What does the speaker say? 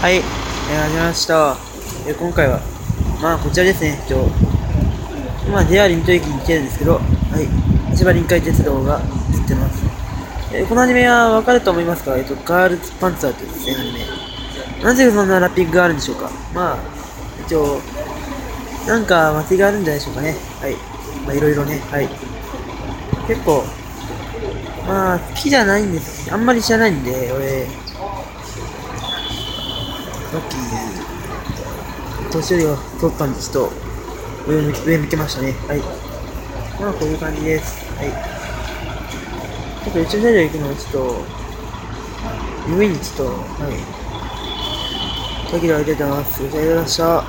はい、始めました。今回は、こちらですね。今、JR 水戸駅に来てるんですけど、はい、千葉臨海鉄道が映ってます。このアニメはわかると思いますか？ガールズパンツァーというですね、アニメ。なぜそんなラッピングがあるんでしょうか？一応、なんか間違いあるんじゃないでしょうかね。はい。いろいろね、はい。結構、好きじゃないんです。あんまり知らないんで、俺、さっき、年寄りを取ったんで、ちょっと上向けましたね。はい。こういう感じです。はい。ちょっと宇宙車両行くのをちょっと、夢にちょっと、はい。時々出てます。ご視聴ありがとうございました。